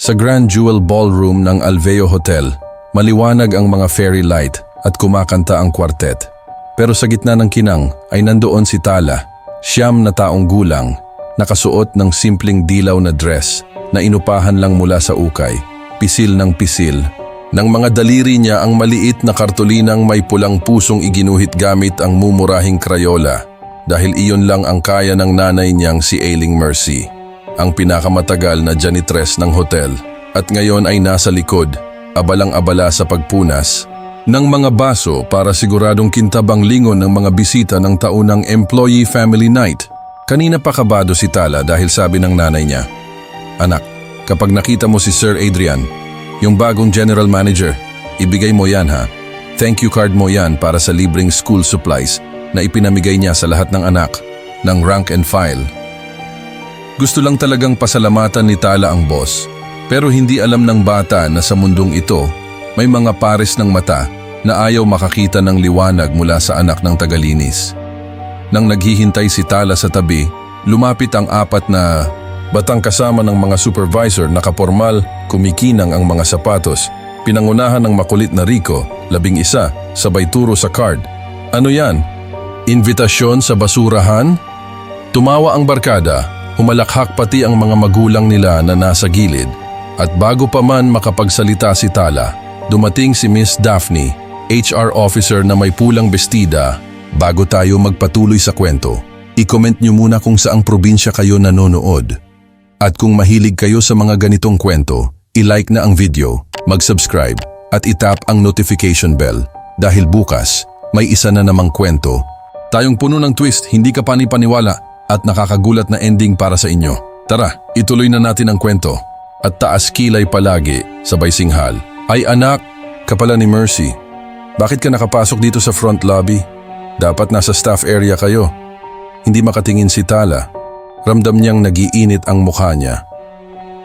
Sa Grand Jewel Ballroom ng Alveo Hotel, maliwanag ang mga fairy light at kumakanta ang kwartet. Pero sa gitna ng kinang ay nandoon si Tala, 9 na taong gulang, nakasuot ng simpleng dilaw na dress na inupahan lang mula sa ukay, pisil ng pisil. Nang mga daliri niya ang maliit na kartulinang may pulang pusong iginuhit gamit ang mumurahing Crayola dahil iyon lang ang kaya ng nanay niyang si Ailing Mercy, ang pinakamatagal na janitress ng hotel at ngayon ay nasa likod, abalang-abala sa pagpunas ng mga baso para siguradong kintab ang lingon ng mga bisita ng taunang Employee Family Night. Kanina pa kabado si Tala dahil sabi ng nanay niya, "Anak, kapag nakita mo si Sir Adrian, yung bagong general manager, ibigay mo yan ha. Thank you card mo yan para sa libreng school supplies na ipinamigay niya sa lahat ng anak ng rank and file." Gusto lang talagang pasalamatan ni Tala ang boss, pero hindi alam ng bata na sa mundong ito, may mga pares ng mata na ayaw makakita ng liwanag mula sa anak ng tagalinis. Nang naghihintay si Tala sa tabi, lumapit ang 4 na batang kasama ng mga supervisor na kapormal, kumikinang ang mga sapatos, pinangunahan ng makulit na Rico, 11, sabay turo sa card. "Ano yan? Invitasyon sa basurahan?" Tumawa ang barkada, humalakhak pati ang mga magulang nila na nasa gilid, at bago pa man makapagsalita si Tala, dumating si Miss Daphne, HR officer na may pulang bestida. Bago tayo magpatuloy sa kwento, i-comment nyo muna kung saang probinsya kayo nanonood. At kung mahilig kayo sa mga ganitong kwento, i-like na ang video, mag-subscribe at itap ang notification bell dahil bukas may isa na namang kwento. Tayong puno ng twist, hindi ka panipaniwala at nakakagulat na ending para sa inyo. Tara, ituloy na natin ang kwento. At taas kilay palagi, sabay singhal. "Ay anak, kapala ni Mercy. Bakit ka nakapasok dito sa front lobby? Dapat nasa staff area kayo." Hindi makatingin si Tala. Ramdam niyang nagiinit ang mukha niya.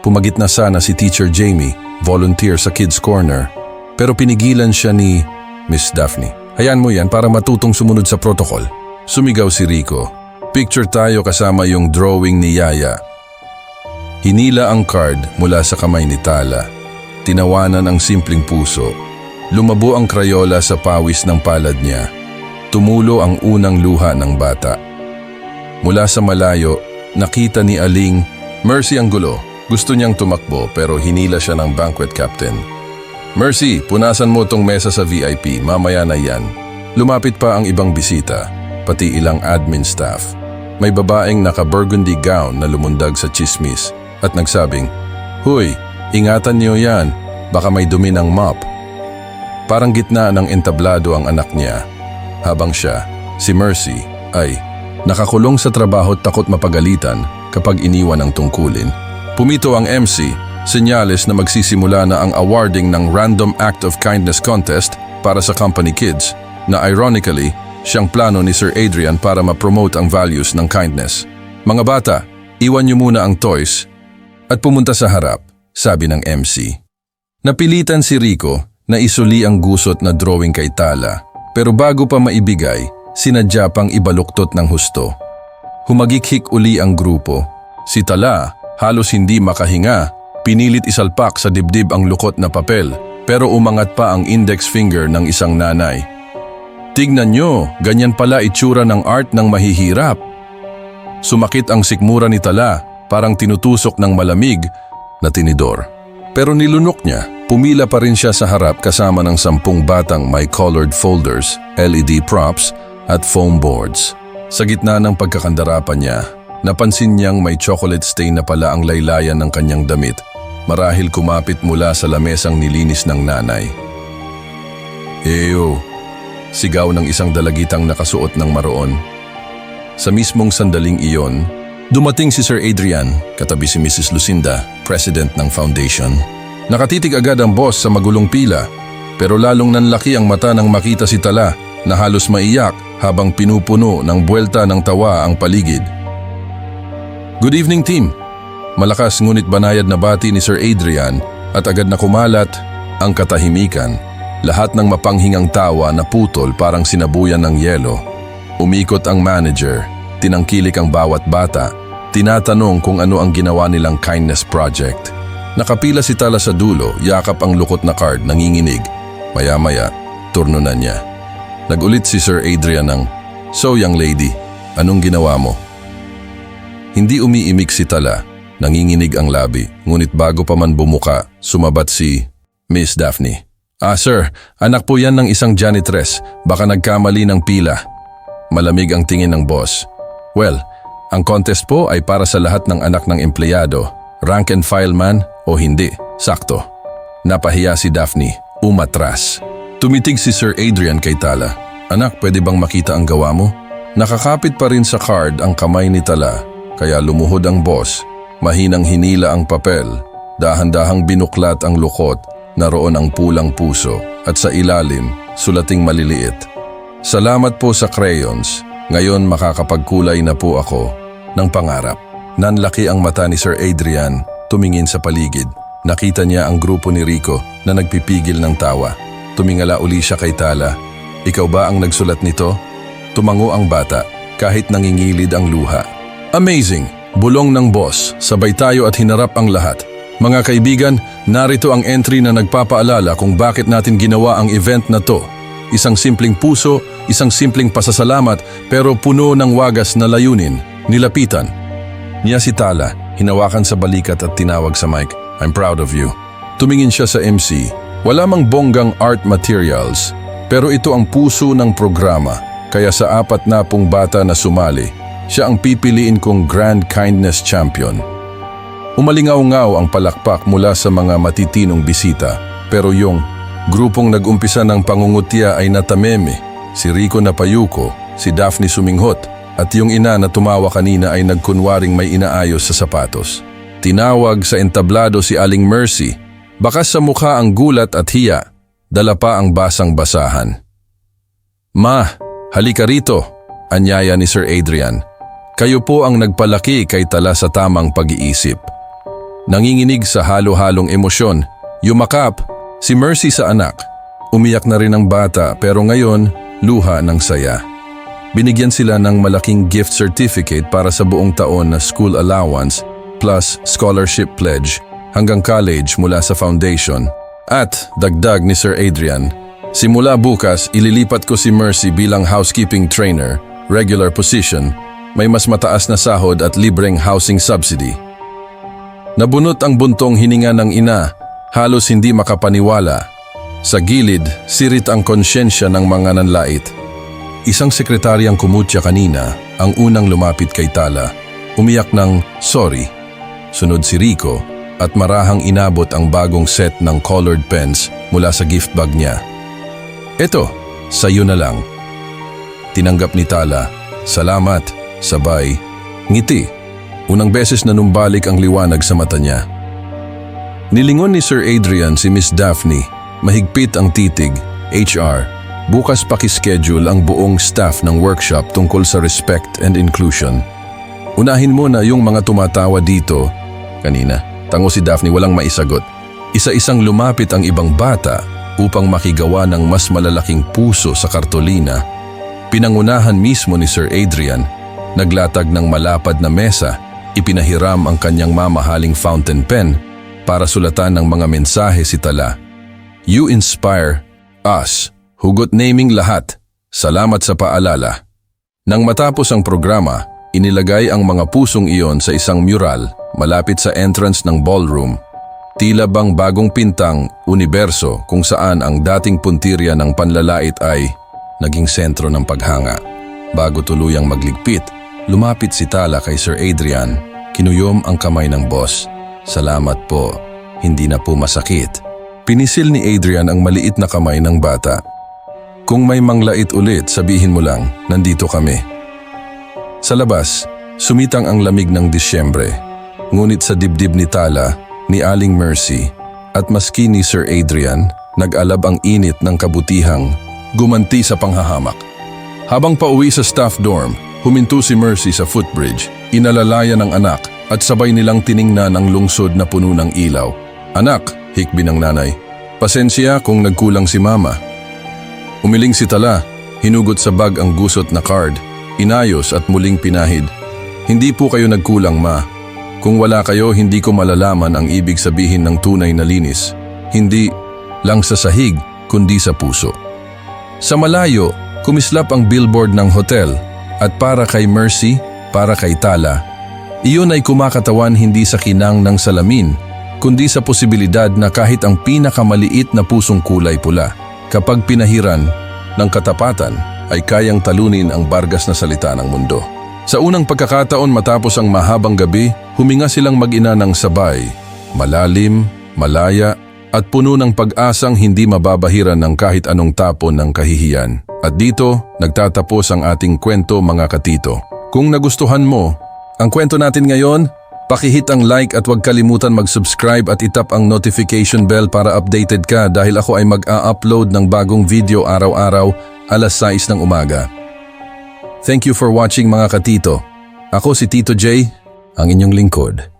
Pumagit na sana si Teacher Jamie, volunteer sa Kids Corner. Pero pinigilan siya ni Miss Daphne. "Hayaan mo yan para matutong sumunod sa protocol." Sumigaw si Rico. "Picture tayo kasama yung drawing ni Yaya." Hinila ang card mula sa kamay ni Tala. Tinawanan ang simpleng puso. Lumabo ang Crayola sa pawis ng palad niya. Tumulo ang unang luha ng bata. Mula sa malayo, nakita ni Aling Mercy ang gulo. Gusto niyang tumakbo pero hinila siya ng banquet captain. "Mercy, punasan mo tong mesa sa VIP, mamaya na yan." Lumapit pa ang ibang bisita, pati ilang admin staff. May babaeng naka-burgundy gown na lumundag sa chismis at nagsabing, "Huy, ingatan niyo yan, baka may dumi ng mop." Parang gitna ng entablado ang anak niya, habang siya, si Mercy, ay nakakulong sa trabaho at takot mapagalitan kapag iniwan ang tungkulin. Pumito ang MC, senyales na magsisimula na ang awarding ng Random Act of Kindness Contest para sa company kids, na ironically, siyang plano ni Sir Adrian para ma-promote ang values ng kindness. "Mga bata, iwan niyo muna ang toys at pumunta sa harap," sabi ng MC. Napilitan si Rico na isuli ang gusot na drawing kay Tala, pero bago pa maibigay, sinadya pang ibaluktot ng husto. Humagikhik uli ang grupo. Si Tala, halos hindi makahinga, pinilit isalpak sa dibdib ang lukot na papel, pero umangat pa ang index finger ng isang nanay. "Tignan nyo, ganyan pala itsura ng art ng mahihirap." Sumakit ang sikmura ni Tala, parang tinutusok ng malamig na tinidor. Pero nilunok niya, pumila pa rin siya sa harap kasama ng 10 batang may colored folders, LED props at foam boards. Sa gitna ng pagkakandarapan niya, napansin niyang may chocolate stain na pala ang laylayan ng kanyang damit, marahil kumapit mula sa lamesang nilinis ng nanay. "Eyo!" sigaw ng isang dalagitang nakasuot ng maroon. Sa mismong sandaling iyon, dumating si Sir Adrian, katabi si Mrs. Lucinda, president ng foundation. Nakatitig agad ang boss sa magulong pila, pero lalong nanlaki ang mata nang makita si Tala na halos maiyak habang pinupuno ng buwelta ng tawa ang paligid. "Good evening team." Malakas ngunit banayad na bati ni Sir Adrian at agad na kumalat ang katahimikan. Lahat ng mapanghingang tawa na putol parang sinabuyan ng yelo. Umikot ang manager, tinangkilik ang bawat bata, tinatanong kung ano ang ginawa nilang kindness project. Nakapila si Tala sa dulo, yakap ang lukot na card, nanginginig. Maya-maya, turno na niya. Nagulit si Sir Adrian ng, "So young lady, anong ginawa mo?" Hindi umiimik si Tala, nanginginig ang labi, ngunit bago pa man bumuka, sumabat si Miss Daphne. Sir, anak po yan ng isang janitress, baka nagkamali ng pila." Malamig ang tingin ng boss. Well, ang contest po ay para sa lahat ng anak ng empleyado, rank and file man o hindi, sakto. Napahiya si Daphne, umatras. Tumitig si Sir Adrian kay Tala. "Anak, pwede bang makita ang gawa mo?" Nakakapit pa rin sa card ang kamay ni Tala, kaya lumuhod ang boss. Mahinang hinila ang papel, dahan-dahang binuklat ang lukot, naroon ang pulang puso at sa ilalim, sulating maliliit. "Salamat po sa crayons, ngayon makakapagkulay na po ako ng pangarap." Nanlaki ang mata ni Sir Adrian, tumingin sa paligid. Nakita niya ang grupo ni Rico na nagpipigil ng tawa. Tumingala uli siya kay Tala. "Ikaw ba ang nagsulat nito?" Tumango ang bata, kahit nangingilid ang luha. "Amazing!" Bulong ng boss, sabay tayo at hinarap ang lahat. "Mga kaibigan, narito ang entry na nagpapaalala kung bakit natin ginawa ang event na to. Isang simpleng puso, isang simpleng pasasalamat, pero puno ng wagas na layunin, nilapitan." Niya si Tala, hinawakan sa balikat at tinawag sa mic, "I'm proud of you." Tumingin siya sa MC. Wala mang bonggang art materials, pero ito ang puso ng programa, kaya sa 40 bata na sumali, siya ang pipiliin kong Grand Kindness Champion. Umalingaw-ngaw ang palakpak mula sa mga matitinong bisita, pero yung grupong nag-umpisa ng pangungutya ay natameme. Si Rico napayuko, si Daphne suminghot, at yung ina na tumawa kanina ay nagkunwaring may inaayos sa sapatos. Tinawag sa entablado si Aling Mercy, bakas sa mukha ang gulat at hiya, dala pa ang basang-basahan. "Ma, halika rito," anyaya ni Sir Adrian. "Kayo po ang nagpalaki kay Tala sa tamang pag-iisip." Nanginginig sa halo-halong emosyon, yumakap si Mercy sa anak. Umiyak na rin ang bata pero ngayon luha ng saya. Binigyan sila ng malaking gift certificate para sa buong taon na school allowance plus scholarship pledge hanggang college mula sa foundation. At dagdag ni Sir Adrian, "Simula bukas ililipat ko si Mercy bilang housekeeping trainer, regular position, may mas mataas na sahod at libreng housing subsidy." Nabunot ang buntong hininga ng ina, halos hindi makapaniwala. Sa gilid, sirit ang konsyensya ng mga nanlait. Isang sekretaryang kumutya kanina, ang unang lumapit kay Tala. Umiyak ng sorry. Sunod si Rico at marahang inabot ang bagong set ng colored pens mula sa gift bag niya. "Eto, sa'yo na lang." Tinanggap ni Tala, "Salamat," sabay, ngiti. Unang beses na numbalik ang liwanag sa mata niya. Nilingon ni Sir Adrian si Miss Daphne, mahigpit ang titig, "HR, bukas pakischedule ang buong staff ng workshop tungkol sa respect and inclusion. Unahin mo na yung mga tumatawa dito." Kanina, tango si Daphne walang maisagot. Isa-isang lumapit ang ibang bata upang makigawa ng mas malalaking puso sa kartolina. Pinangunahan mismo ni Sir Adrian, naglatag ng malapad na mesa, ipinahiram ang kanyang mamahaling fountain pen para sulatan ng mga mensahe si Tala. "You inspire us." Hugot naming lahat. Salamat sa paalala. Nang matapos ang programa, inilagay ang mga pusong iyon sa isang mural malapit sa entrance ng ballroom. Tila bang bagong pintang universo kung saan ang dating puntirya ng panlalait ay naging sentro ng paghanga. Bago tuluyang magligpit, lumapit si Tala kay Sir Adrian. Kinuyom ang kamay ng boss. "Salamat po, hindi na po masakit." Pinisil ni Adrian ang maliit na kamay ng bata. "Kung may manglait ulit, sabihin mo lang, nandito kami." Sa labas, sumitang ang lamig ng Disyembre. Ngunit sa dibdib ni Tala, ni Aling Mercy, at maski ni Sir Adrian, nag-alab ang init ng kabutihang gumanti sa panghahamak. Habang pauwi sa staff dorm, huminto si Mercy sa footbridge, inalalayan ng anak at sabay nilang tiningnan ang lungsod na puno ng ilaw. "Anak," hikbi ng nanay, "pasensya kung nagkulang si mama." Umiling si Tala, hinugot sa bag ang gusot na card, inayos at muling pinahid. "Hindi po kayo nagkulang, ma. Kung wala kayo, hindi ko malalaman ang ibig sabihin ng tunay na linis. Hindi lang sa sahig, kundi sa puso. Sa malayo, kumislap ang billboard ng hotel at para kay Mercy, para kay Tala, iyon ay kumakatawan hindi sa kinang ng salamin, kundi sa posibilidad na kahit ang pinakamaliit na pusong kulay pula, kapag pinahiran ng katapatan, ay kayang talunin ang bargas na salita ng mundo. Sa unang pagkakataon matapos ang mahabang gabi, huminga silang mag-ina ng sabay, malalim, malaya, at puno ng pag-asang hindi mababahiran ng kahit anong tapon ng kahihiyan. At dito, nagtatapos ang ating kwento mga katito. Kung nagustuhan mo ang kwento natin ngayon, pakihit ang like at huwag kalimutan mag-subscribe at itap ang notification bell para updated ka dahil ako ay mag-a-upload ng bagong video araw-araw alas 6 ng umaga. Thank you for watching mga katito. Ako si Tito J, ang inyong lingkod.